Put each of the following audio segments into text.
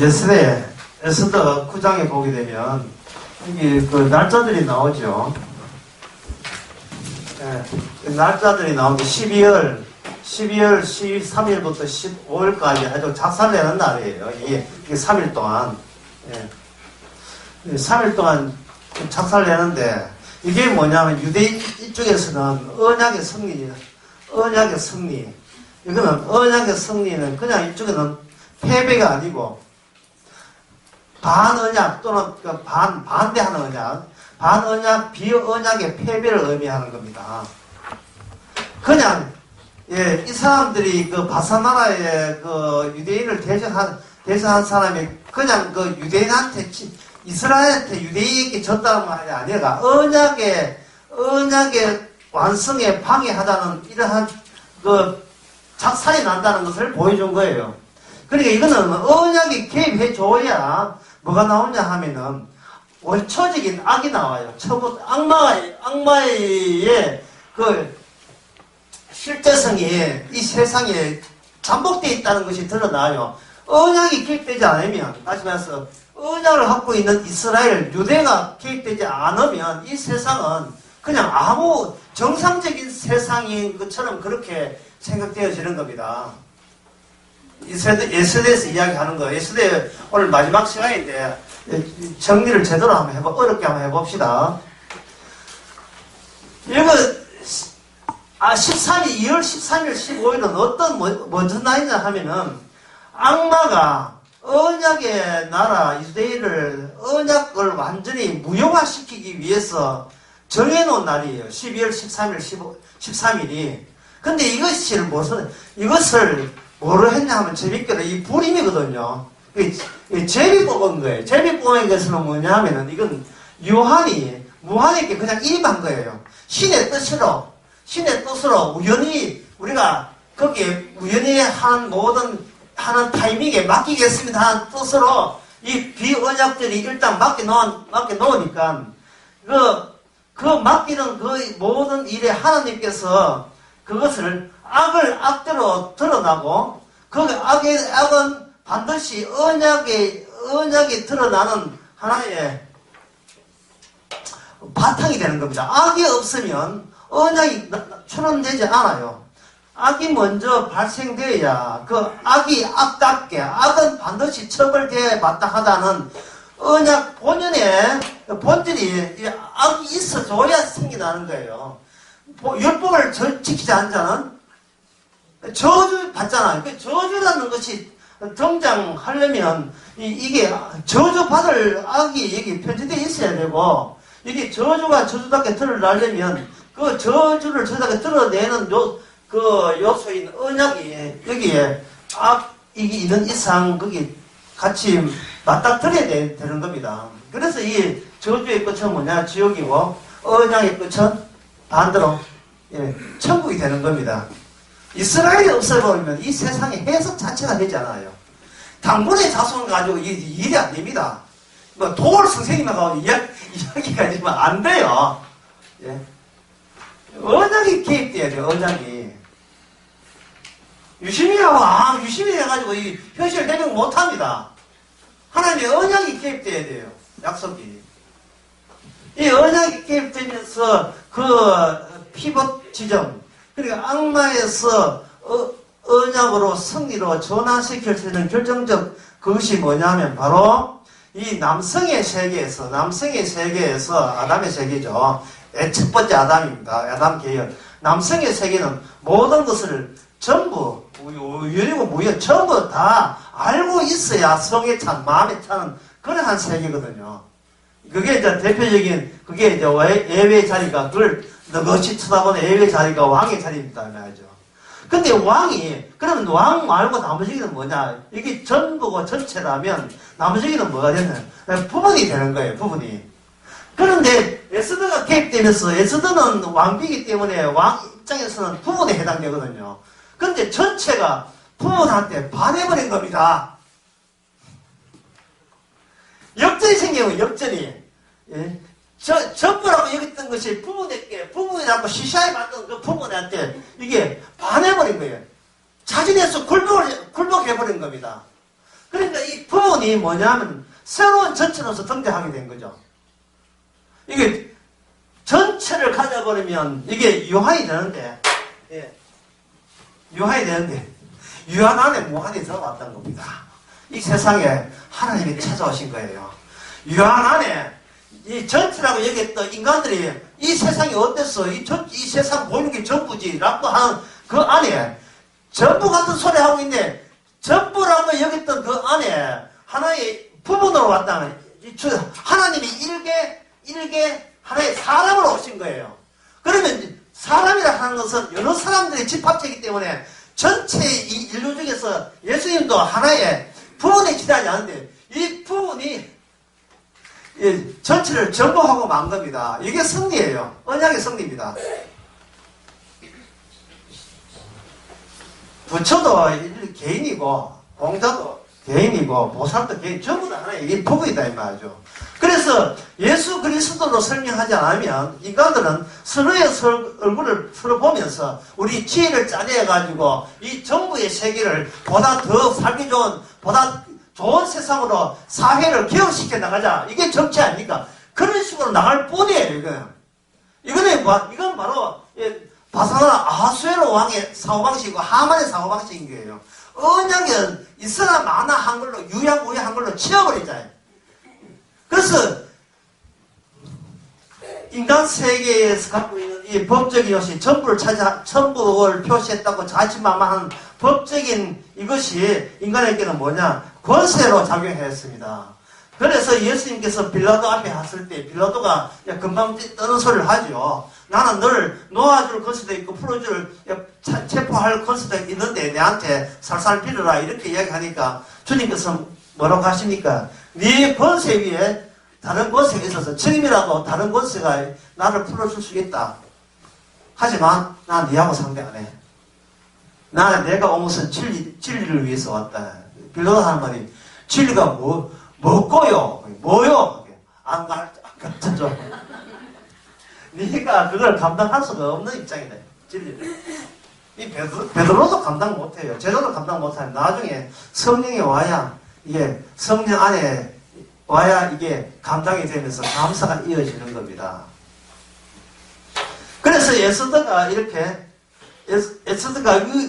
예스레 에스더 9장에 보게 되면 여기 그 날짜들이 나오죠. 날짜들이 나오는데 12월 13일부터 15일까지 아주 작살내는 날이에요. 이게 3일 동안. 3일 동안 작살내는데 이게 뭐냐면 유대인 이쪽에서는 언약의 승리. 이거는 언약의 승리는 그냥 이쪽에는 패배가 아니고 반언약 또는 반대하는 언약, 반언약, 비언약의 패배를 의미하는 겁니다. 그냥 이 사람들이 그 바사나라의 그 유대인을 대적한 사람이 그냥 그 유대인한테 이스라엘한테 유대인에게 졌다는 말이 아니라 언약의 완성에 방해하다는 이러한 그 작살이 난다는 것을 보여준 거예요. 그러니까 이거는 언약이 개입해 줘야 뭐가 나오냐 하면은 원초적인 악이 나와요. 악마의 그 실제성이 이 세상에 잠복되어 있다는 것이 드러나요. 언약이 개입되지 않으면, 다시 말해서 언약을 갖고 있는 이스라엘, 유대가 개입되지 않으면 이 세상은 그냥 아무 정상적인 세상인 것처럼 그렇게 생각되어지는 겁니다. 예수대에서 이야기하는 거, 예수대 오늘 마지막 시간인데 정리를 제대로 한번 어렵게 한번 해봅시다. 이거 2월 13일, 15일은 어떤 날이냐 하면은 악마가 언약의 나라 이스라엘을 언약을 완전히 무효화시키기 위해서 정해놓은 날이에요. 12월 13일, 13일이. 근데 이것을 뭐로 했냐 하면 재밌게도 이 불임이거든요. 제비 뽑은 거예요. 제비 뽑은 것은 뭐냐 하면은 이건 무한에게 그냥 임한 거예요. 신의 뜻으로 우연히 우리가 거기에 우연히 하는 타이밍에 맡기겠습니다 하는 뜻으로 이 비언약들이 일단 맡겨놓으니까 그 맡기는 그 모든 일에 하나님께서 그것을 악을 악대로 드러나고 그 악은 반드시 언약이 드러나는 하나의 바탕이 되는 겁니다. 악이 없으면 언약이 출현되지 않아요. 악이 먼저 발생되어야 그 악이 악답게 악은 반드시 처벌되어야 마땅하다는 언약 본질이 악이 있어줘야 생겨나는 거예요. 율법을 지키지 않은 자는 저주 받잖아요. 그 저주라는 것이 등장하려면 이게 저주 받을 악이 여기 편지되어 있어야 되고 이게 저주답게 드러나려면 그 저주를 저주답게 드러내는 그 요소인 언약이 여기에 악이 있는 이상 거기 같이 맞닥뜨려야 되는 겁니다. 그래서 이 저주의 끝은 뭐냐? 지옥이고 언약의 끝은 반대로 천국이 되는 겁니다. 이스라엘이 없어버리면 이 세상의 해석 자체가 되지 않아요. 당분의 자손 가지고 일이 안 됩니다. 뭐 도울 선생님만 가지고 이야기가 되면 안 돼요. 언약이 개입돼야 돼요. 언약이 유심히 해가지고 이 현실을 대명 못합니다. 하나님의 언약이 개입돼야 돼요. 약속이. 이 언약이 개입되면서 그 피벗 지점, 그러니까 악마에서 언약으로 승리로 전환시킬 수 있는 결정적 그것이 뭐냐면 바로 이 남성의 세계에서 아담의 세계죠. 첫 번째 아담입니다. 아담 계열. 남성의 세계는 모든 것을 전부 우연이고 무연 전부 다 알고 있어야 성에 찬 마음에 차는 그러한 세계거든요. 그게 이제 대표적인 그게 이제 예외의 자리가 그걸 너것이 쳐다보는 예외의 자리가 왕의 자리입니다 말이죠. 근데 그러면 왕 말고 나머지는 뭐냐? 이게 전부고 전체라면 나머지는 뭐가 되는? 부분이 되는 거예요. 부분이. 그런데 에스더가 개입되면서 에스더는 왕비이기 때문에 왕 입장에서는 부분에 해당되거든요. 그런데 전체가 부분한테 반해버린 겁니다. 역전이 생겨요. 역전이. 전부라고 여겼던 것이 부분이라고 시샤에 만든 그 부분한테 이게 반해버린 거예요. 자진해서 굴복해버린 겁니다. 그러니까 이 부분이 뭐냐면 새로운 전체로서 등장하게 된 거죠. 이게 전체를 가져버리면 이게 유한이 되는데, 예, 유한이 되는데, 유한 안에 무한이 들어왔다는 겁니다. 이 세상에 하나님이 찾아오신 거예요. 유한 안에 이 전체라고 얘기했던 인간들이 이 세상이 어땠어? 이 세상 보이는 게 전부지. 라고 하는 그 안에 전부 같은 소리 하고 있는데, 전부라고 여겼던 그 안에 하나의 부분으로 왔다는, 하나님이 일개 하나의 사람으로 오신 거예요. 그러면 사람이라 하는 것은 여러 사람들의 집합체이기 때문에 전체 이 인류 중에서 예수님도 하나의 부분에 기대하지 않는데, 이 부분이 전체를 전복하고 만 겁니다. 이게 승리예요. 언약의 승리입니다. 부처도 개인이고, 공자도 개인이고, 보살도 개인, 전부 다 하나의 이 부분이다, 이 말이죠. 그래서 예수 그리스도로 설명하지 않으면 인간들은 서로의 얼굴을 서로 보면서 우리 지혜를 짜내가지고 이 정부의 세계를 보다 더 살기 좋은, 보다 좋은 세상으로 사회를 개혁시켜 나가자. 이게 정치 아닙니까? 그런 식으로 나갈 뿐이에요, 이건 바로, 바사나 아수에로 왕의 사고방식이고 하만의 사고방식인 거예요. 언약은 있으나 마나 한 걸로, 유야무야 한 걸로 치워버리잖아요. 그래서 인간 세계에서 갖고 있는 이 법적인 것이 전부를 표시했다고 자신만만한 법적인 이것이 인간에게는 뭐냐? 권세로 작용했습니다. 그래서 예수님께서 빌라도 앞에 갔을 때 빌라도가 금방 떠는 소리를 하죠. 나는 널 놓아줄 권세도 있고 풀어줄, 체포할 권세도 있는데 내한테 살살 빌어라 이렇게 이야기하니까 주님께서 뭐라고 하십니까? 네 권세 위에 다른 권세가 있어서 지금이라도 다른 권세가 나를 풀어줄 수 있다. 하지만 난 네하고 상대 안 해. 내가 온 것은 진리를 위해서 왔다. 빌라도 하는 말이 진리가 뭐고요? 뭐요? 안 가르쳐. 네가 그걸 감당할 수가 없는 입장이다. 진리를. 이 베드로도 감당 못해요. 제대로 감당 못하면 나중에 성령이 와야 이게 성령 안에 와야 이게 감당이 되면서 감사가 이어지는 겁니다. 그래서 에스더가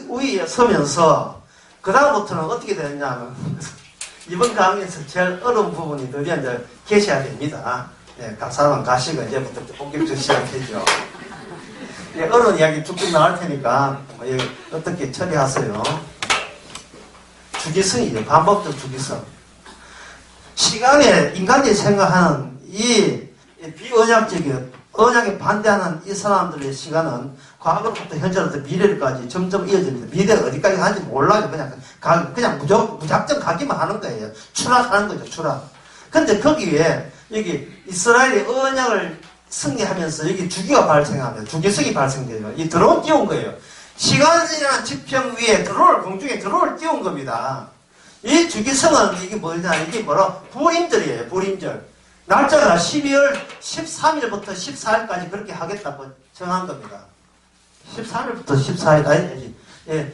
위에 서면서 그 다음부터는 어떻게 되느냐면 이번 강의에서 제일 어려운 부분이 드디어 이제 계셔야 됩니다. 네, 각 사람은 가시고 이제부터 본격적으로 시작되죠. 예, 어려운 이야기 쭉쭉 나올 테니까 어떻게 처리하세요? 주기성이죠. 반복적 주기성. 시간에 인간이 생각하는 이 비언약적인 언약에 반대하는 이 사람들의 시간은 과거로부터 현재로부터 미래까지 점점 이어집니다. 미래가 어디까지 가는지 몰라요. 그냥 무작정 가기만 하는 거예요. 추락하는 거죠. 추락. 근데 거기에 여기 이스라엘이 언약을 승리하면서 여기 주기가 발생하면 주기성이 발생돼요. 이 드로우 띄운 거예요. 시간이라는 지평 위에 공중에 드로우를 띄운 겁니다. 이 주기성은 이게 뭐냐? 이게 뭐라? 불임절이에요. 불임절. 날짜가 12월 13일부터 14일까지 그렇게 하겠다고 정한 겁니다. 13일부터 14일, 아니,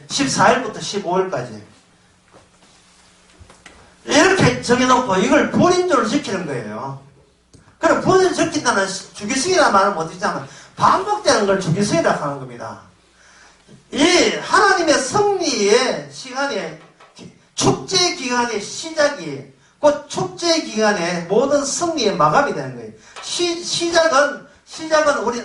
14일부터 15일까지. 이렇게 정해놓고 이걸 불임절을 지키는 거예요. 그럼 불임절 지킨다는 주기성이라는 말은 못 듣잖아. 반복되는 걸 주기성이라고 하는 겁니다. 이 하나님의 승리의 시간에 축제 기간의 시작이 곧 축제 기간의 모든 승리의 마감이 되는 거예요. 시작은 우리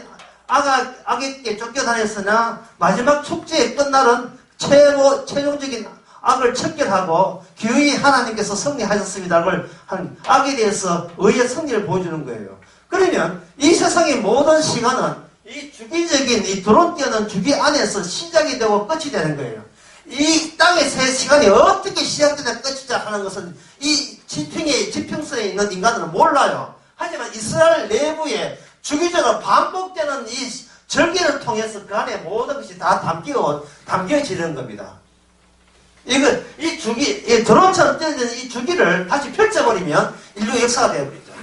악에게 쫓겨다녔으나 마지막 축제의 끝날은 최종적인 악을 척결하고 기어이 하나님께서 승리하셨습니다. 그걸 한 악에 대해서 의의 승리를 보여주는 거예요. 그러면 이 세상의 모든 시간은 이 주기적인 이 드론 뛰어는 주기 안에서 시작이 되고 끝이 되는 거예요. 이 땅의 새 시간이 어떻게 시작되나 끝이자 하는 것은 이 지평선에 있는 인간들은 몰라요. 하지만 이스라엘 내부에 주기적으로 반복되는 이 절기를 통해서 그 안에 모든 것이 다 담겨지는 겁니다. 이 드론처럼 뛰어지는 이 주기를 다시 펼쳐버리면 인류 역사가 되어버리죠.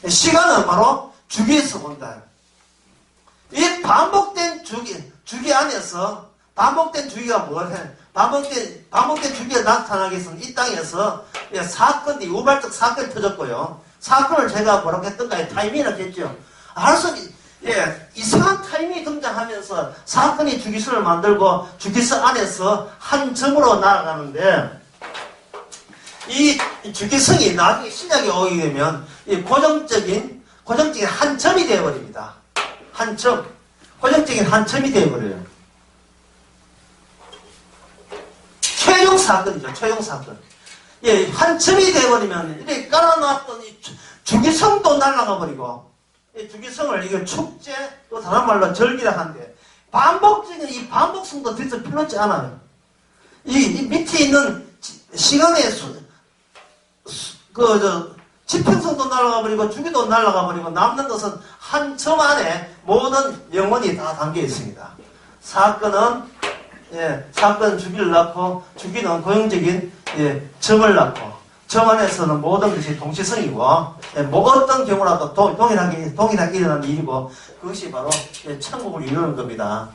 시간은 바로 주기에서 본다. 이 반복된 주기 안에서 반복된 주기가 뭐해? 반복된 주기가 나타나기 위해서는 이 땅에서 사건이 우발적 사건이 터졌고요. 사건을 제가 뭐라고 했던가요? 타이밍이라고 했죠. 알아서 이상한 타이밍이 등장하면서 사건이 주기성을 만들고 주기성 안에서 한 점으로 날아가는데 이 주기성이 나중에 신약에 오게 되면 이 고정적인 한 점이 되어버립니다. 한 점. 고정적인 한 점이 되어버려요. 최종 사건이죠. 최종 사건. 한 점이 되어버리면 이렇게 깔아놨던 이 주기성도 날아가 버리고 이 주기성을 이게 축제 또 다른 말로 절기라 하는데 반복적인 이 반복성도 뒤에서 필요치 않아요. 이 밑에 있는 시간의 지평성도 날아가 버리고 주기도 날아가 버리고 남는 것은 한 점 안에 모든 영혼이 다 담겨 있습니다. 사건은 주기를 낳고 주기는 고용적인 점을 낳고 점 안에서는 모든 것이 동시성이고 뭐 어떤 경우라도 동일하게 일어나는 일이고 그것이 바로 천국을 이루는 겁니다.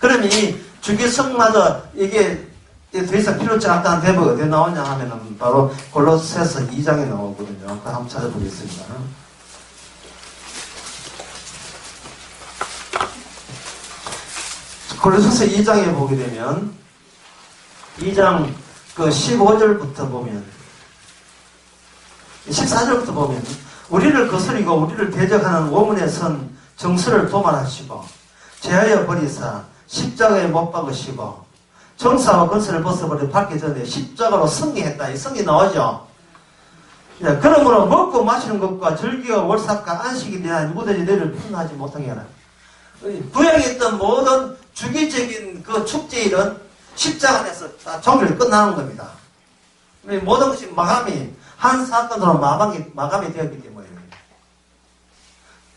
그러면 이 주기성마저 이게 더 이상 필요치 않다는 대목이 어디에 나오냐 하면은 바로 골로새서 2장에 나오거든요. 그거 한번 찾아보겠습니다. 골로새서 2장에 보게 되면 2장 15절부터 보면 14절부터 보면 우리를 거스리고 우리를 대적하는 오문에 선 정수를 도말하시고 제하여 버리사 십자가에 못 박으시고 정사와 건설을 벗어버려 받기 전에 십자가로 승리했다. 이 승리 나오죠? 그러므로 먹고 마시는 것과 절기와 월삭과 안식에 대한 무더지 너희를 분하지 못하게 하라. 구약에 있던 모든 주기적인 그 축제일은 십자가 안에서 다 종결이 끝나는 겁니다. 모든 것이 한 사건으로 마감이 되었기 때문에.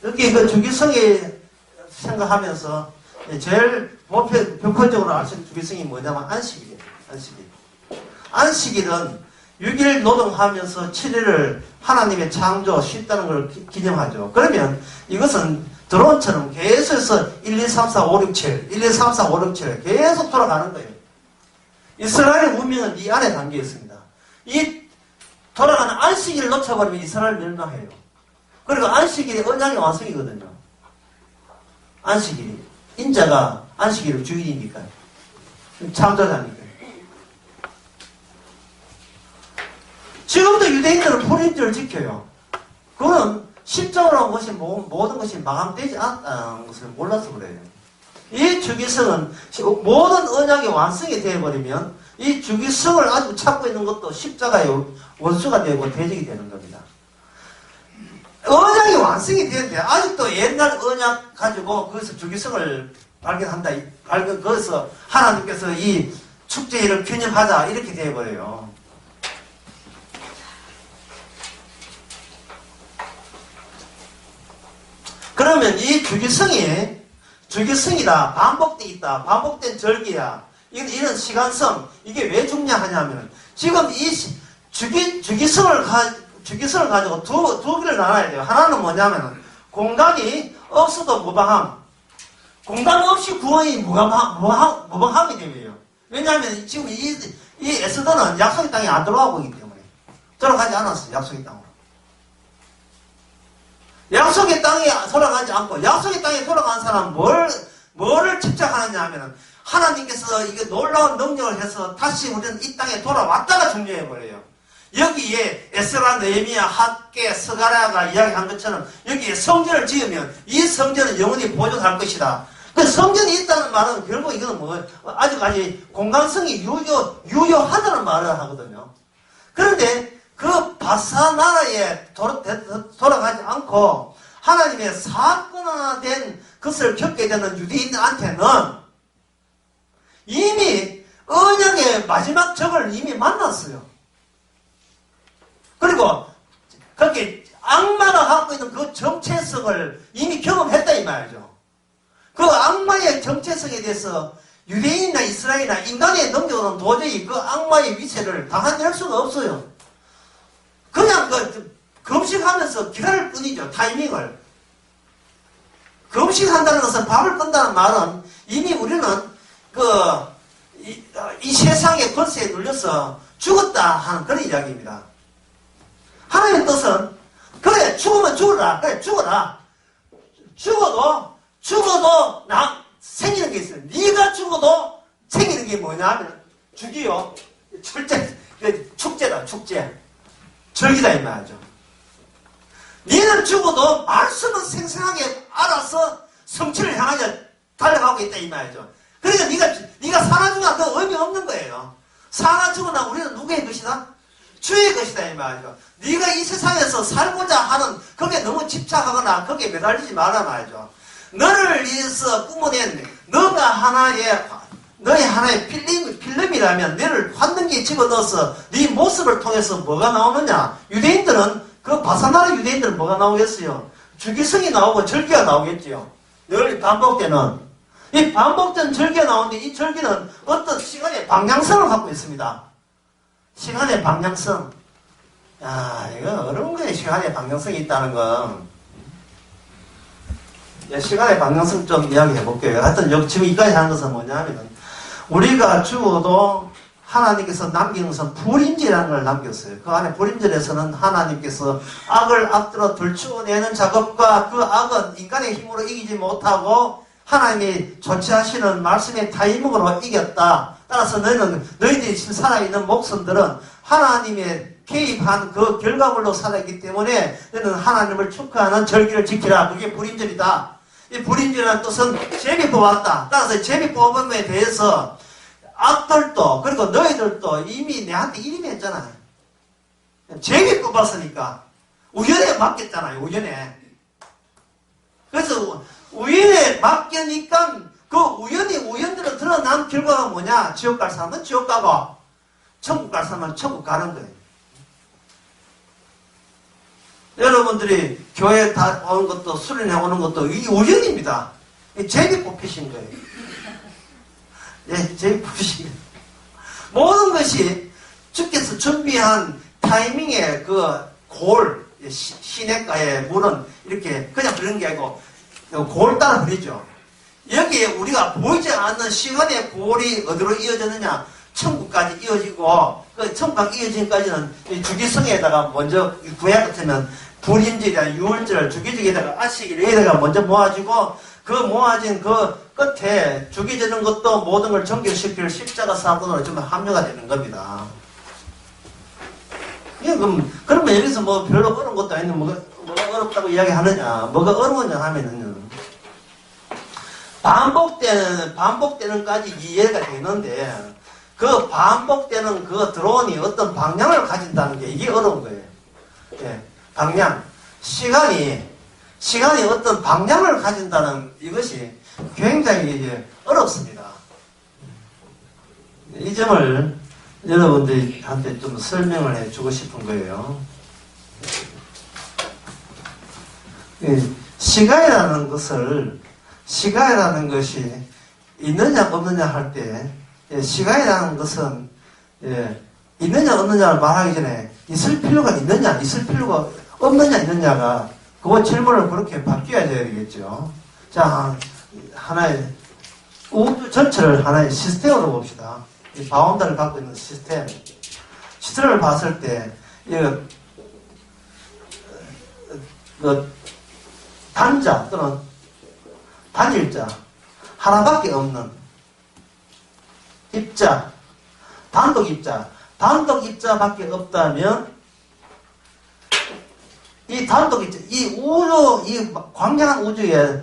여기 그 주기성에 생각하면서 제일 표본적으로 알 수 있는 주기성이 뭐냐면 안식일이에요. 안식일은 6일 노동하면서 7일을 하나님의 창조 쉽다는 걸 기념하죠. 그러면 이것은 드론처럼 계속해서 1, 2, 3, 4, 5, 6, 7, 1, 2, 3, 4, 5, 6, 7 계속 돌아가는 거예요. 이스라엘의 운명은 이 안에 담겨 있습니다. 이 돌아가는 안식일을 놓쳐버리면 이스라엘 멸망해요. 그리고 안식일이 언약의 완성이거든요. 안식일이. 인자가 안식일을 주인이니까. 창조자니까. 지금도 유대인들은 불임절을 지켜요. 그거는 십자가로 것이 모든 것이 마감되지 않았다는 것을 몰라서 그래요. 이 주기성은 모든 언약의 완성이 되어버리면 이 주기성을 아주 찾고 있는 것도 십자가의 원수가 되고 대적이 되는 겁니다. 언약이 완성이 되는데 아직도 옛날 언약 가지고 거기서 주기성을 발견한다. 거기서 하나님께서 이 축제일을 균형하자 이렇게 되어버려요. 그러면 이 주기성이다, 반복돼 있다, 반복된 절기야, 이런 시간성, 이게 왜 중요하냐면, 지금 이 주기성을 가지고 두 개를 나눠야 돼요. 하나는 뭐냐면, 공간이 없어도 무방함. 공간 없이 구원이 무방함이 되고요. 왜냐하면 지금 이 에스더는 약속의 땅에 안 들어가고 있기 때문에. 들어가지 않았어요, 약속의 땅으로. 약속의 땅에 돌아가지 않고, 약속의 땅에 돌아간 사람은 뭐를 집착하느냐 하면은, 하나님께서 이게 놀라운 능력을 해서 다시 우리는 이 땅에 돌아왔다가 중요해버려요. 여기에 에스라, 느헤미야, 학개, 스가랴가 이야기한 것처럼 여기에 성전을 지으면 이 성전은 영원히 보존할 것이다. 그 성전이 있다는 말은 결국 이거는 아직까지 공간성이 유효하다는 말을 하거든요. 그런데 그 바사 나라에 돌아가지 않고 하나님의 사건화된 것을 겪게 되는 유대인한테는 이미 언약의 마지막 적을 이미 만났어요. 그리고 그렇게 악마가 갖고 있는 그 정체성을 이미 경험했다 이 말이죠. 그 악마의 정체성에 대해서 유대인이나 이스라엘이나 인간의 능력으로는 도저히 그 악마의 위세를 당해낼 수가 없어요. 그냥 금식하면서 기다릴 뿐이죠. 타이밍을. 금식한다는 것은 밥을 끈다는 말은 이미 우리는 이 세상의 권세에 눌려서 죽었다 하는 그런 이야기입니다. 하나님의 뜻은, 그래, 죽으면 죽어라. 그래, 죽어라. 죽어도 생기는 게 있어요. 네가 죽어도 생기는 게 뭐냐 하면, 죽이요. 축제다, 축제. 절기다, 이 말이죠. 너는 죽어도 말씀은 생생하게 알아서 성취를 향하여 달려가고 있다, 이 말이죠. 그러니까 네가 사나 죽으나 그 의미 없는 거예요. 사나 죽으나 우리는 누구의 것이다? 주의 것이다, 이 말이죠. 네가 이 세상에서 살고자 하는 거기에 너무 집착하거나 거기에 매달리지 말라 말이죠. 너를 위해서 꾸며낸 너의 하나의 필름이라면 너를 환등기에 집어넣어서 네 모습을 통해서 뭐가 나오느냐? 유대인들은 그 바사나라 유대인들은 뭐가 나오겠어요? 주기성이 나오고 절기가 나오겠지요. 늘 반복되는 이 반복된 절기가 나오는데 이 절기는 어떤 시간의 방향성을 갖고 있습니다. 시간의 방향성. 야, 이거 어려운 거예요. 시간의 방향성이 있다는 건. 시간의 방향성 좀 이야기해 볼게요. 하여튼 지금 여기까지 하는 것은 뭐냐면 우리가 죽어도 하나님께서 남기는 것은 불임절이라는 걸 남겼어요. 그 안에 불임절에서는 하나님께서 악을 악들어 들추어내는 작업과 그 악은 인간의 힘으로 이기지 못하고 하나님이 조치하시는 말씀의 타이밍으로 이겼다. 따라서 너희들이 지금 살아있는 목숨들은 하나님의 개입한 그 결과물로 살아있기 때문에 너는 하나님을 축하하는 절기를 지키라. 그게 불임절이다. 이 불임절이라는 뜻은 제비 뽑았다. 따라서 제비 뽑음에 대해서 악들도 그리고 너희들도 이미 내한테 이름이 했잖아요. 제비 뽑았으니까 우연에 맡겼잖아요. 우연에. 그래서 우연에 맡기니까 그 우연대로 드러난 결과가 뭐냐? 지옥 갈 사람은 지옥 가고 천국 갈 사람은 천국 가는 거예요. 여러분들이 교회 다 오는 것도 수련회 오는 것도 이게 우연입니다. 제비 뽑히신 거예요. 네, 제비 뽑히신 거예요. 모든 것이 주께서 준비한 타이밍에 시냇가에 물은 이렇게 그냥 흐르는 게 아니고 골 따라 흐르죠. 여기에 우리가 보이지 않는 시간의 골이 어디로 이어졌느냐? 천국까지 이어지고 그 천국까지 이어지기까지는 주기성에다가 먼저 구약 같으면 불임절이나 유월절 주기적에다가 아식일 여기다가 먼저 모아지고 그 모아진 그 끝에 주기적인 것도 모든 걸 정결시킬 십자가 사건으로 좀 합류가 되는 겁니다. 그러면 여기서 뭐 별로 어려운 것도 아닌데 뭐가 어렵다고 이야기하느냐? 뭐가 어려우냐 하면은 반복되는까지 이해가 되는데 그 반복되는 그 드론이 어떤 방향을 가진다는 게 이게 어려운 거예요. 예, 방향. 시간이 어떤 방향을 가진다는 이것이 굉장히 어렵습니다. 이 점을 여러분들한테 좀 설명을 해주고 싶은 거예요. 시간이라는 것이 있느냐 없느냐 할 때 시간이라는 것은 있느냐 없느냐를 말하기 전에 있을 필요가 있느냐 있을 필요가 없느냐 있느냐가 그 질문을 그렇게 바뀌어야 되겠죠. 자, 하나의 우주 전체를 하나의 시스템으로 봅시다. 이 바운더를 갖고 있는 시스템을 봤을 때 단자 또는 단일자 하나밖에 없는 입자, 단독 입자밖에 없다면 이 단독 입자, 이 광량한 우주에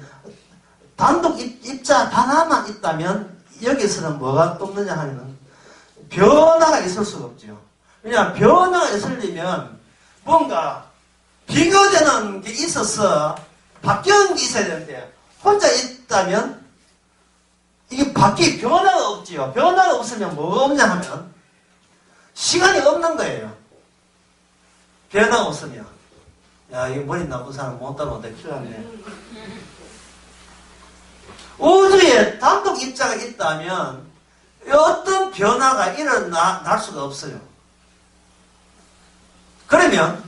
단독 입자 단 하나만 있다면 여기서는 뭐가 없느냐 하면 변화가 있을 수가 없죠. 왜냐하면 변화가 있으려면 뭔가 비교되는 게 있어서 바뀌는 게 있어야 되는데 혼자 있다면 이게 변화가 없지요. 변화가 없으면 뭐가 없냐 하면 시간이 없는 거예요. 변화가 없으면. 야, 이거 머리 나쁜 사람 못 따라온다. 큰일 났네. 우주에 단독 입자가 있다면 어떤 변화가 일어날 수가 없어요. 그러면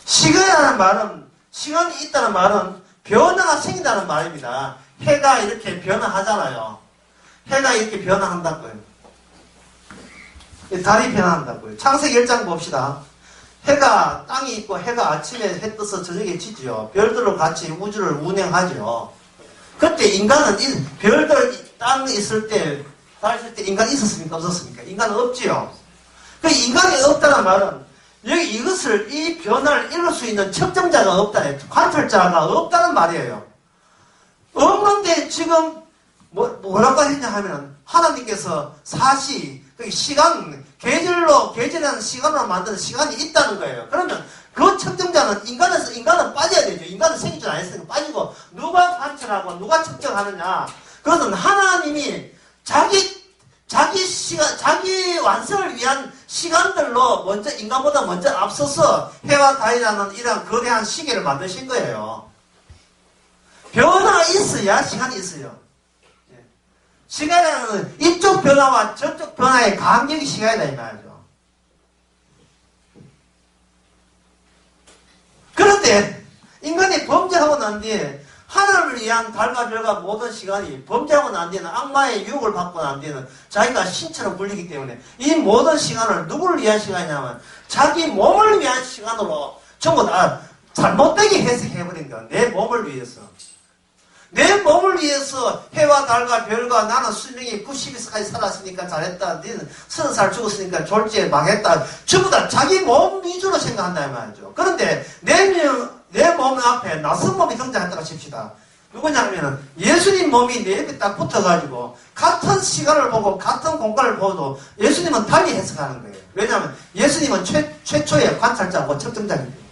시간이 있다는 말은 변화가 생긴다는 말입니다. 해가 이렇게 변화하잖아요. 해가 이렇게 변화한다고요. 달이 변화한다고요. 창세기 1장 봅시다. 해가, 땅이 있고 해가 아침에 해 떠서 저녁에 지죠. 별들로 같이 우주를 운행하죠. 그때 인간은 별들 땅에 있을 때, 달 있을 때 인간이 있었습니까? 없었습니까? 인간은 없지요. 그 인간이 없다는 말은 여기 이것을, 이 변화를 이룰 수 있는 측정자가 없다, 관찰자가 없다는 말이에요. 없는데 지금 뭐라고 했냐 하면 하나님께서 사시, 시간, 계절이라는 시간으로 만드는 시간이 있다는 거예요. 그러면 그 측정자는 인간은 빠져야 되죠. 인간은 생기지 않았으니까 빠지고, 누가 관찰하고 누가 측정하느냐. 그것은 하나님이 자기 시간, 자기 완성을 위한 시간들로 인간보다 먼저 앞서서 해와 달이라는 이런 거대한 시계를 만드신 거예요. 변화가 있어야 시간이 있어요. 시간이라는 이쪽 변화와 저쪽 변화의 간격이 시간이다, 이 말이죠. 그런데 인간이 범죄하고 난 뒤에 하나님을 위한 달과 별과 모든 시간이 범죄하고 난 뒤에는 악마의 유혹을 받고 난 뒤에는 자기가 신처럼 굴리기 때문에 이 모든 시간을 누구를 위한 시간이냐면 자기 몸을 위한 시간으로 전부 다 잘못되게 해석해버린 거야. 내 몸을 위해서. 내 몸을 위해서 해와 달과 별과 나는 수명이 90세까지 살았으니까 잘했다. 너는 30살 죽었으니까 졸지에 망했다. 전부 다 자기 몸 위주로 생각한다 이 말이죠. 그런데 내 몸 앞에 낯선 몸이 등장했다고 칩시다. 누구냐면 예수님 몸이 내 옆에 딱 붙어가지고 같은 시간을 보고 같은 공간을 보도 예수님은 달리 해석하는 거예요. 왜냐하면 예수님은 최초의 관찰자고 측정자이기 때문에.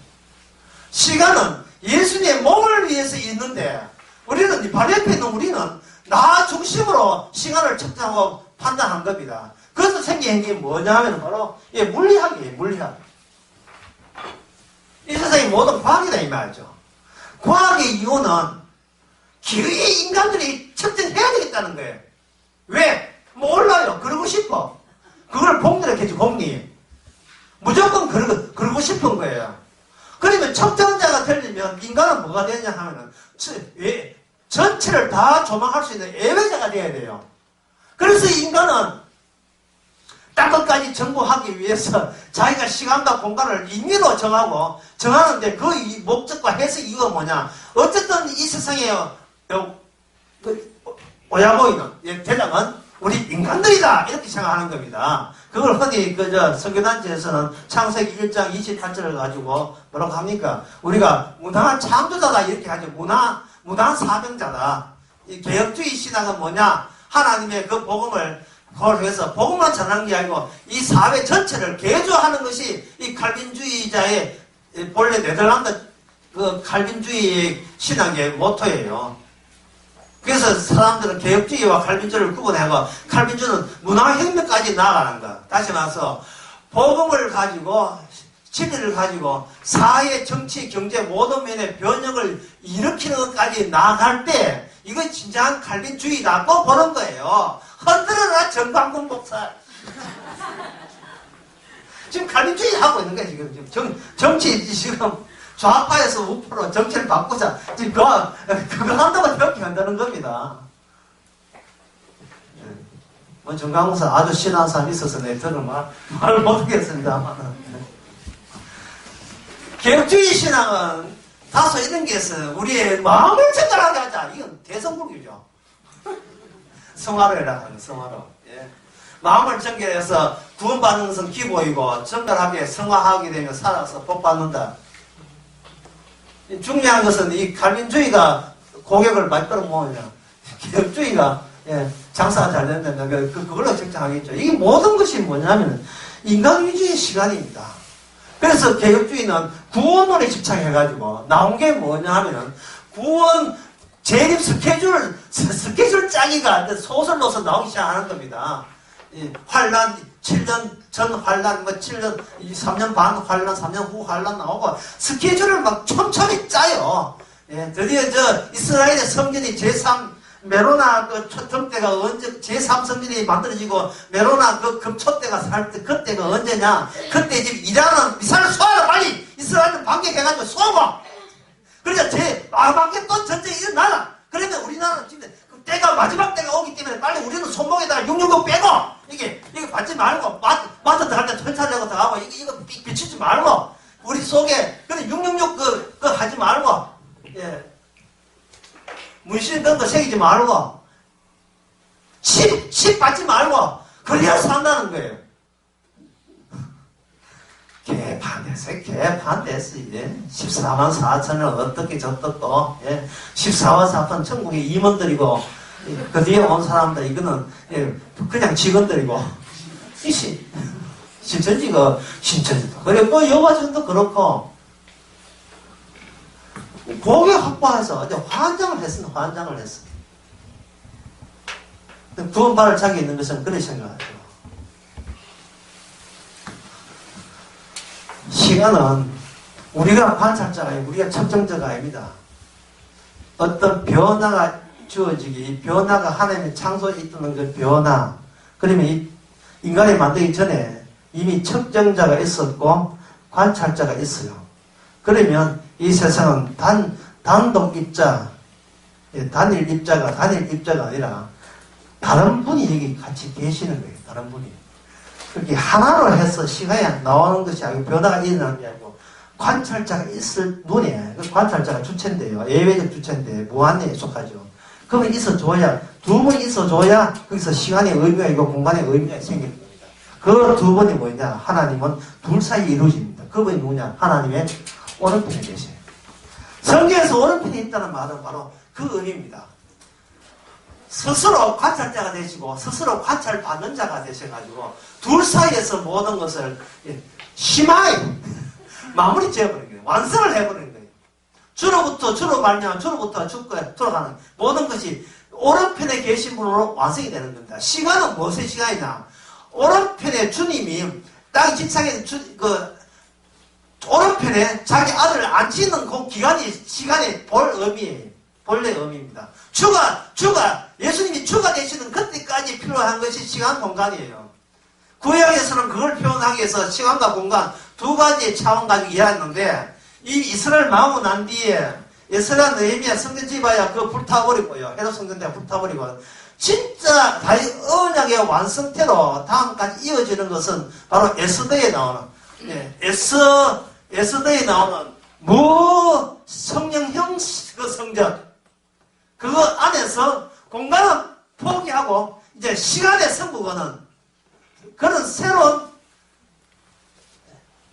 시간은 예수님의 몸을 위해서 있는데 우리는 바로 옆에 있는 우리는 나 중심으로 시간을 측정하고 판단한 겁니다. 그래서 생긴 게 뭐냐 하면 바로 물리학이에요. 물리학. 이 세상이 모든 과학이다 이 말이죠. 과학의 이유는 기회의 인간들이 측정해야 되겠다는 거예요. 왜? 몰라요. 그러고 싶어. 그걸 공들였겠지, 공리. 무조건 그러고 싶은 거예요. 그러면 측정자가 틀리면 인간은 뭐가 되냐 하면은 전체를 다 조망할 수 있는 예외자가 돼야 돼요. 그래서 인간은 딱 끝까지 정보하기 위해서 자기가 시간과 공간을 임의로 정하는데 그 목적과 해석 이유가 뭐냐? 어쨌든 이 세상에 오야 보이는 대장은 우리 인간들이다 이렇게 생각하는 겁니다. 그걸 흔히 선교단체에서는 창세기 1장 28절을 가지고 뭐라고 합니까? 우리가 무당한 창조자다 이렇게 하죠. 무당한 사명자다. 이 개혁주의 신앙은 뭐냐? 하나님의 그 복음을 그래서 복음만 전하는 게 아니고 이 사회 전체를 개조하는 것이 이 칼빈주의자의 본래 네덜란드 그 칼빈주의 신앙의 모토예요. 그래서 사람들은 개혁주의와 칼빈주의를 구분하고 칼빈주의는 문화혁명까지 나아가는 것. 다시 말해서 복음을 가지고 진리를 가지고 사회, 정치, 경제 모든 면의 변혁을 일으키는 것까지 나아갈 때 이거 진정한 칼빈주의라고 보는 거예요. 흔들어라 정광근 목사. 지금 칼빈주의 하고 있는 거예요. 지금 정치 지금 좌파에서 우파로 정치를 바꾸자. 지금 그거 한다고 그렇게 한다는 겁니다. 정광근 목사 아주 신한 사람이 있어서 내 저는 말을 못하겠습니다만. 개혁주의 신앙은 다소 이런 게 있어요. 우리의 마음을 전달하게 하자. 이건 대성불교죠. 성화로라 하는 성화로. 예. 마음을 전결해서 구원받는 것은 기보이고 정결하게 성화하게 되면 살아서 복받는다. 중요한 것은 이 칼빈주의가 고객을 많이 끌어모으냐. 개혁주의가 장사가 잘 된다. 그걸로 측정하겠죠. 이게 모든 것이 뭐냐면 인간 위주의 시간입니다. 그래서 개혁주의는 구원론에 집착해가지고 나온 게 뭐냐 하면 구원 재림 스케줄 짜기가 소설로서 나오기 시작하는 겁니다. 환란, 7년 전 환란, 7년, 3년 반 환란, 3년 후 환란 나오고 스케줄을 막 촘촘히 짜요. 드디어 이스라엘의 성전이 메로나 첫 때가 언제, 제3성전이 만들어지고, 메로나 첫 때가 살 때, 그때가 언제냐? 그때 이제 이란은 미사를 쏘아라, 빨리! 이스라엘은 반격해가지고 쏘고! 그러니까 반격 또 전쟁이 일어나라! 그러면 우리나라는 지금 때가, 마지막 때가 오기 때문에 빨리 우리는 손목 하지 말고, 마트 들어갈 때 털차려고 들어가고, 이거 비치지 말고, 우리 속에, 그래, 666 그거 하지 말고, 예. 문신 그런 거 새기지 말고, 칩 받지 말고, 그래야 산다는 거예요. 개판됐어, 이제. 14만 4천을 어떻게 저떻고, 예. 14만 4천 천국의 임원들이고, 그 뒤에 온 사람들, 이거는, 예, 그냥 직원들이고, 신천지가, 그래, 뭐, 여과정도 그렇고, 고개 확보해서, 이제 환장을 했어. 구원받을 자격이 있는 것은 그렇게 생각하죠. 시간은 우리가 관찰자가 아니고 우리가 측정자가 아닙니다. 어떤 변화가 주어지기, 변화가 하나님의 창조에 있다는 그 변화, 그러면 이 인간이 만들기 전에 이미 측정자가 있었고 관찰자가 있어요. 그러면 이 세상은 단독 입자, 단일 입자가 아니라 다른 분이 여기 같이 계시는 거예요. 다른 분이. 그렇게 하나로 해서 시간이 나오는 것이 아니고 변화가 일어나는 게 아니고 관찰자가 있을 눈에, 그 관찰자가 주체인데요. 예외적 주체인데 무한에 속하죠. 그분이 있어줘야, 두 분이 있어줘야 거기서 시간의 의미가 있고 공간의 의미가 생기는 겁니다. 그 두 분이 뭐냐? 하나님은 둘 사이에 이루어집니다. 그분이 누구냐? 하나님의 오른편에 계세요. 성경에서 오른편에 있다는 말은 바로 그 의미입니다. 스스로 관찰자가 되시고 스스로 관찰받는 자가 되셔가지고 둘 사이에서 모든 것을 심하게 마무리 지어버리는 거예요. 완성을 해버리는 거예요. 주로 말미암아 주로부터 주로 가는 모든 것이 오른편에 계신 분으로 완성이 되는 겁니다. 시간은 무엇의 시간이냐? 오른편에 주님이 땅 지창에 오른편에 자기 아들을 앉히는 그 기간이 시간의 본래 의미입니다. 예수님이 주가 되시는 그때까지 필요한 것이 시간 공간이에요. 구약에서는 그걸 표현하기 위해서 시간과 공간 두 가지의 차원 가지고 이해했는데, 이 이스라엘 망하고 난 뒤에 에스라 느헤미야 성전 지어봐야 그거 불타버리고요. 헤롯 성전대가 불타버리고, 진짜 언약의 완성태로 다음까지 이어지는 것은 바로 에스더에 나오는, 에스더에 나오는 무성령형 그 성전. 그거 안에서 공간은 포기하고 이제 시간의 승부거는 그런 새로운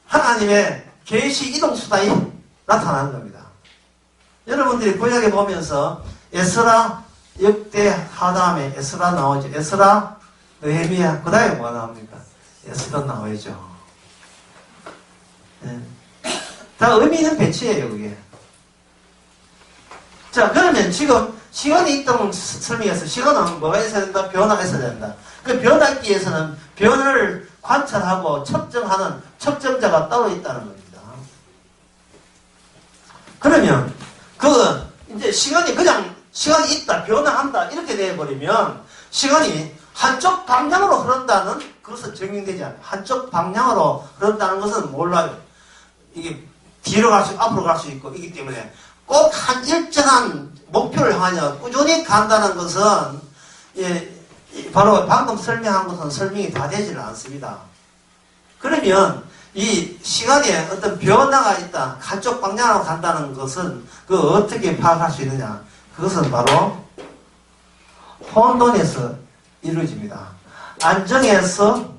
하나님의 계시 이동수단이 나타나는 겁니다. 여러분들이 구약에 보면서 에스라 역대 하다음에 에스라 나오죠. 에스라, 느헤미야, 그 다음에 뭐가 나옵니까? 에스더 나오죠. 네. 다 의미 있는 배치예요, 그게. 자, 그러면 지금 시간이 있다고 설명해서 시간은 뭐가 있어야 된다? 변화가 있어야 된다. 그 변화하기 위해서는 변화를 관찰하고 측정하는 측정자가 따로 있다는 겁니다. 그러면 이제 시간이 있다, 변화한다 이렇게 되어버리면 시간이 한쪽 방향으로 흐른다는 그것은 증명되지 않아요. 한쪽 방향으로 흐른다는 것은 몰라요. 이게 뒤로 갈 수 있고 앞으로 갈 수 있고 이기 때문에 꼭 한 일정한 목표를 향하여 꾸준히 간다는 것은 바로 방금 설명한 것은 설명이 다 되지는 않습니다. 그러면 이 시간에 어떤 변화가 있다, 한쪽 방향으로 간다는 것은 어떻게 파악할 수 있느냐? 그것은 바로 혼돈에서 이루어집니다. 안정에서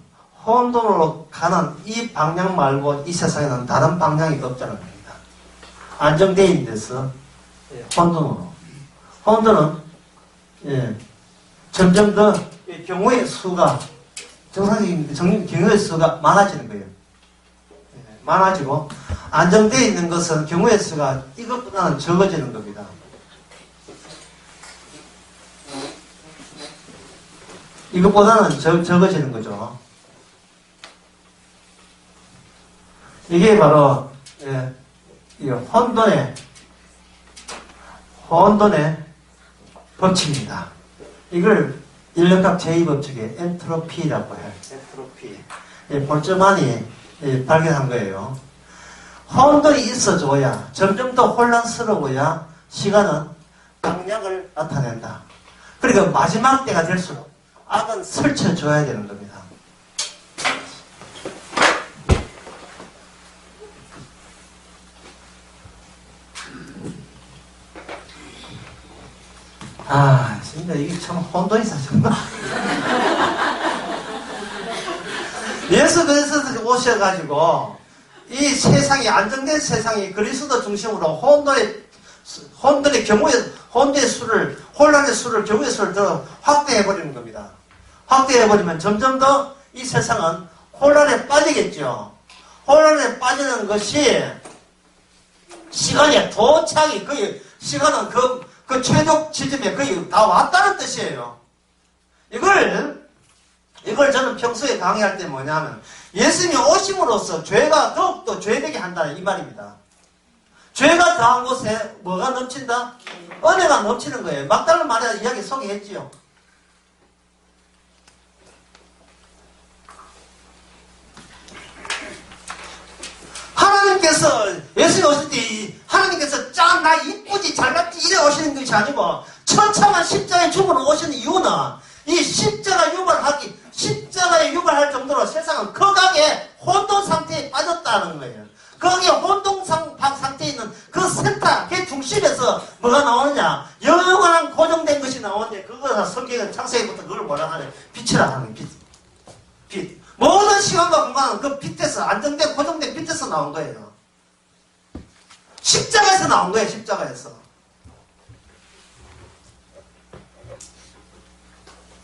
혼돈으로 가는 이 방향 말고 이 세상에는 다른 방향이 없다는 겁니다. 안정되어 있는 데서 혼돈으로. 혼돈은 점점 더 경우의 수가 정상적인 경우의 수가 많아지는 거예요. 많아지고 안정되어 있는 것은 경우의 수가 이것보다는 적어지는 겁니다. 이것보다는 적어지는 거죠. 이게 바로 이 혼돈의 법칙입니다. 이걸 인력학 제2법칙의 엔트로피라고 해요. 엔트로피. 볼츠만이 발견한 거예요. 혼돈이 있어줘야, 점점 더 혼란스러워야 시간은 강약을 나타낸다. 그러니까 마지막 때가 될수록 악은 설쳐줘야 되는 겁니다. 진짜 이게 참 혼돈이다, 정말. 예수 그리스도께서 오셔가지고, 이 세상이, 안정된 세상이 그리스도 중심으로 혼돈의 수를, 혼란의 수를, 경우의 수를 더 확대해버리는 겁니다. 확대해버리면 점점 더 이 세상은 혼란에 빠지겠죠. 혼란에 빠지는 것이 시간의 도착이 거의, 시간은 그 최적 지점에 거의 다 왔다는 뜻이에요. 이걸 저는 평소에 강의할 때 뭐냐면, 예수님이 오심으로써 죄가 더욱더 죄되게 한다는 이 말입니다. 죄가 더한 곳에 뭐가 넘친다? 은혜가 넘치는 거예요. 막달라 마리아 이야기 소개했지요. 하나님께서, 예수님 오실 때, 하나님께서 짠, 나 이쁘지, 잘났지, 이래 오시는 것이 아니고, 처참한 십자가에 죽으러 오시는 이유는, 이 십자가에 유발할 정도로 세상은 극악의 혼돈 상태에 빠졌다는 거예요. 거기에 혼동 상태에 있는 그 센터, 그 중심에서 뭐가 나오느냐? 영원한 고정된 것이 나오는데, 그거가 성경은 창세기부터 그걸 뭐라 하냐? 빛이라 하는 빛. 모든 시간과 공간은 그 빛에서, 안정된, 고정된 빛에서 나온 거예요. 십자가에서 나온 거예요, 십자가에서.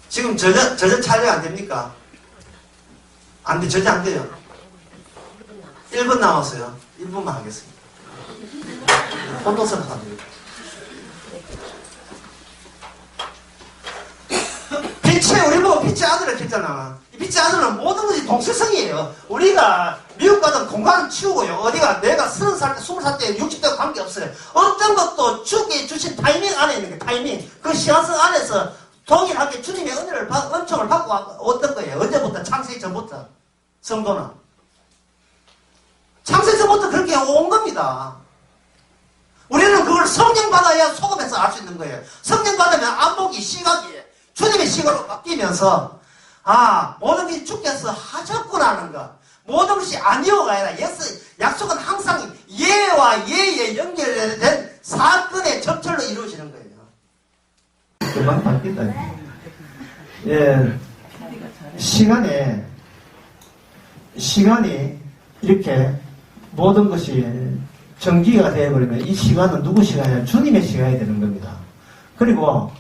지금 저저 촬영 안 됩니까? 안 돼, 저저 안 돼요. 1분 남았어요. 1분만 하겠습니다. 혼돈스러워서 안 됩니다. 우리 보고 빛의 아들을 했잖아. 이 빛의 아들은 모든 것이 동시성이에요. 우리가 미국 가든 공간은 치우고요. 어디가 내가 30살 때, 20살 때, 60대 관계없어요. 어떤 것도 주께 주신 타이밍 안에 있는 게 타이밍. 그 시간성 안에서 동일하게 주님의 은총을 받고 왔던 거예요. 언제부터? 창세기 전부터. 성도는. 창세기 전부터 그렇게 온 겁니다. 우리는 그걸 성령 받아야 소금해서 알 수 있는 거예요. 성령 받으면 안목이, 시각이 주님의 시각으로 바뀌면서, 모든 것이 주께서 하셨구나는 것. 모든 것이 아니오가 아니라, 약속은 항상 예와 예에 연결된 사건의 접철로 이루어지는 거예요. 금방 바뀐다. 예, 시간이 이렇게 모든 것이 정기가 되어버리면 이 시간은 누구 시간이냐? 주님의 시간이 되는 겁니다. 그리고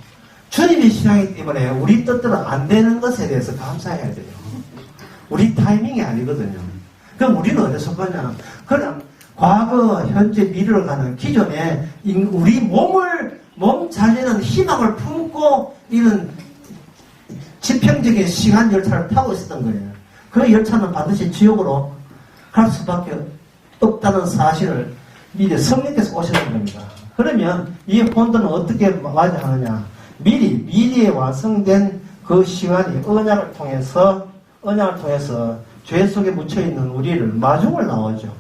주님의 시간이기 때문에 우리 뜻대로 안 되는 것에 대해서 감사해야 돼요. 우리 타이밍이 아니거든요. 그럼 우리는 어디서 거냐? 그냥 과거, 현재, 미래로 가는 기존에 우리 몸 살리는 희망을 품고 이런 지평적인 시간 열차를 타고 있었던 거예요. 그 열차는 반드시 지옥으로 갈 수밖에 없다는 사실을 미리 성령께서 오시는 겁니다. 그러면 이 혼돈은 어떻게 맞이하느냐? 미리에 완성된 그 시간이 언약을 통해서 죄 속에 묻혀있는 우리를 마중을 나오죠.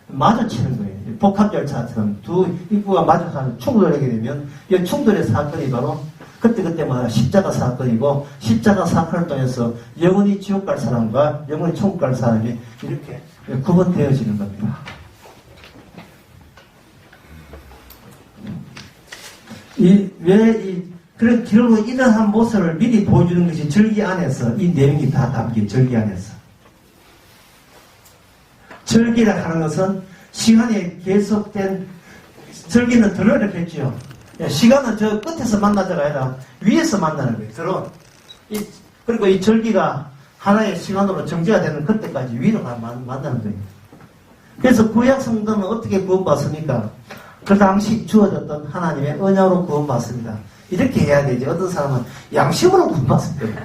마주치는 거예요. 복합 열차처럼 두 입구가 마주하는 충돌을 하게 되면 이 충돌의 사건이 바로 그때마다 십자가 사건이고, 십자가 사건을 통해서 영원히 지옥 갈 사람과 영원히 천국 갈 사람이 이렇게 구분되어지는 겁니다. 그런 결국 이러한 모습을 미리 보여주는 것이 절기 안에서, 이 내용이 다 담긴 절기 안에서. 절기라 하는 것은 시간이 계속된, 절기는 드론을 했죠. 시간은 저 끝에서 만나자가 아니라 위에서 만나는 거예요. 드론. 그리고 이 절기가 하나의 시간으로 정지가 되는 그때까지 위로 만나는 거예요. 그래서 구약 성도는 어떻게 구원받습니까? 그 당시 주어졌던 하나님의 언약으로 구원받습니다. 이렇게 해야 되지. 어떤 사람은 양심으로 구원받습니다.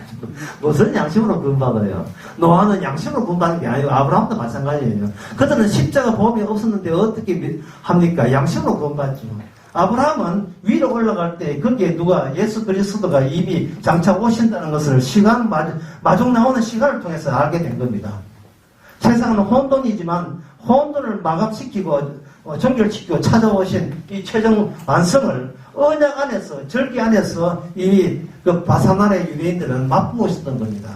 무슨 양심으로 구원받아요? 노아는 양심으로 구원받는 게 아니고 아브라함도 마찬가지예요. 그들은 십자가 보험이 없었는데 어떻게 합니까? 양심으로 구원받죠. 아브라함은 위로 올라갈 때 거기에 누가 예수 그리스도가 이미 장차 오신다는 것을 마중 나오는 시간을 통해서 알게 된 겁니다. 세상은 혼돈이지만 혼돈을 마감시키고 정결시키고 찾아오신 이 최종 완성을 언약 안에서, 절기 안에서 이미 그 바사나라의 유대인들은 맛보고 있었던 겁니다.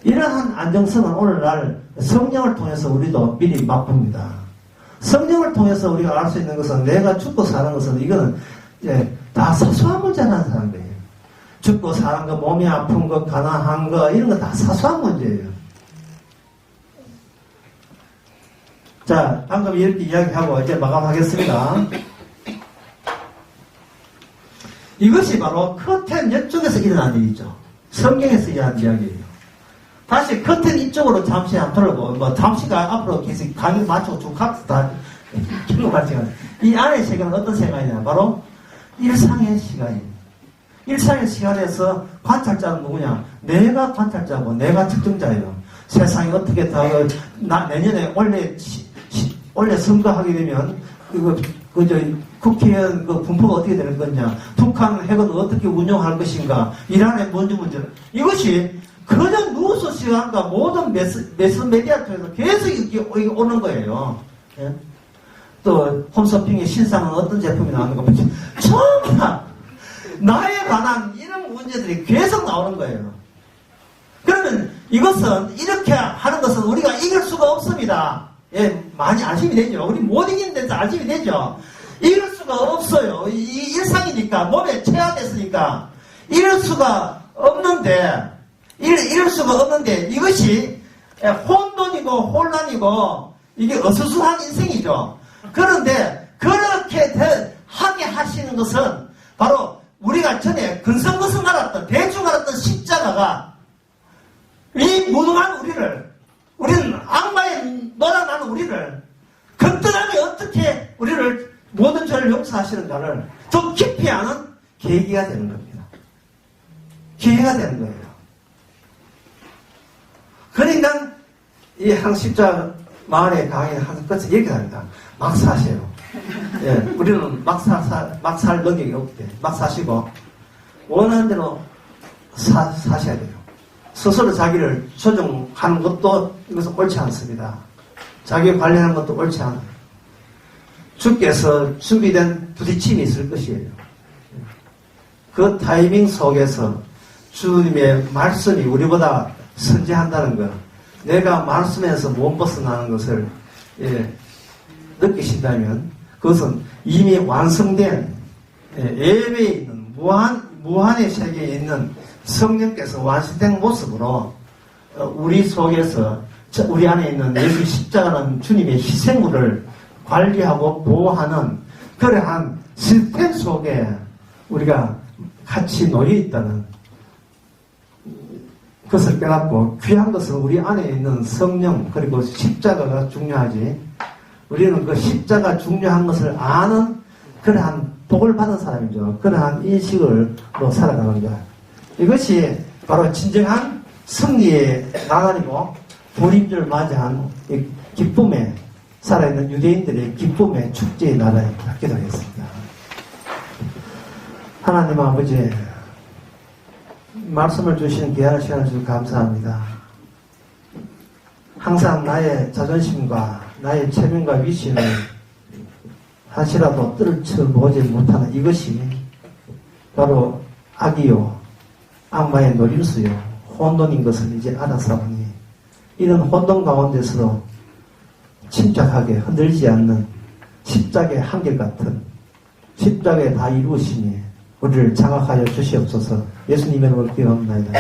이러한 안정성은 오늘날 성령을 통해서 우리도 미리 맛봅니다. 성령을 통해서 우리가 알 수 있는 것은, 내가 죽고 사는 것은 이거는 다 사소한 문제라는 사람들이에요. 죽고 사는 거, 몸이 아픈 거, 가난한 거, 이런 거 다 사소한 문제예요. 자, 방금 이렇게 이야기하고 이제 마감하겠습니다. 이것이 바로 커튼 이쪽에서 일어난 일이죠. 성경에서 일어난 이야기예요. 다시 커튼 이쪽으로 잠시 안 틀고, 잠시가 앞으로 계속 가격 맞추고 쭉 각서 다, 이 안의 시간은 어떤 시간이냐? 바로 일상의 시간이에요. 일상의 시간에서 관찰자는 누구냐? 내가 관찰자고 내가 측정자예요. 세상이 어떻게 내년에 원래 선거하게 되면 국회의원 분포가 어떻게 되는 거냐? 북한 핵은 어떻게 운영할 것인가? 이란의 문제. 이것이 그냥 뉴스 시간과 모든 매스 메디아 통해서 계속 이렇게 오는 거예요. 예? 또 홈쇼핑의 신상은 어떤 제품이 나오는 거 정말 나에 관한 이런 문제들이 계속 나오는 거예요. 그러면 이것은 이렇게 하는 것은 우리가 이길 수가 없습니다. 예, 많이 안심이 되죠. 우리 못 이기는 데서 안심이 되죠. 이길 수가 없어요. 이 일상이니까 몸에 체화됐으니까 이럴 수가 없는데 이것이 혼돈이고 혼란이고 이게 어수선한 인생이죠. 그런데 그렇게 하게 하시는 것은 바로 우리가 전에 근성것은 알았던 대충 알았던 십자가가 이 무능한 우리는 악마의 노란하는 우리를 거뜬하게 어떻게 우리를 모든 죄를 용서하시는가를 더 깊이 아는 계기가 되는 겁니다. 기회가 되는 거예요. 그러니까 이 항십자 마을에 강의 한 끝에 이렇게 합니다. 막 사세요. 예, 우리는 막 살 능력이 없대. 막 사시고 원하는 대로 사셔야 돼요. 스스로 자기를 조정하는 것도 이것은 옳지 않습니다. 자기 관리하는 것도 옳지 않아요. 주께서 준비된 부딪힘이 있을 것이에요. 그 타이밍 속에서 주님의 말씀이 우리보다 선지한다는 것, 내가 말씀에서 못 벗어나는 것을 느끼신다면 그것은 이미 완성된 예배에 있는 무한의 세계에 있는 성령께서 완성된 모습으로 우리 속에서 우리 안에 있는 예수 십자가는 주님의 희생물을 관리하고 보호하는 그러한 시스템 속에 우리가 같이 놓여 있다는 것을 깨닫고 귀한 것은 우리 안에 있는 성령 그리고 십자가가 중요하지 우리는 그 십자가 중요한 것을 아는 그러한 복을 받은 사람이죠. 그러한 인식으로 살아가는 것. 이것이 바로 진정한 승리의 나날이고 불임절을 맞이한 기쁨에 살아있는 유대인들의 기쁨의 축제의 나라에 기도하겠습니다. 하나님 아버지 말씀을 주시는 귀한 시간을 주셔서 감사합니다. 항상 나의 자존심과 나의 체면과 위신을 한시라도 떨쳐보지 못하는 이것이 바로 악이요 악마의 노림수요 혼돈인 것을 이제 알아서보니 이런 혼돈 가운데서도 침착하게 흔들리지 않는 십자가의 한결같은 십자가에 다 이루으시니 우리를 장악하여 주시옵소서. 예수님의 이름으로 기도합니다.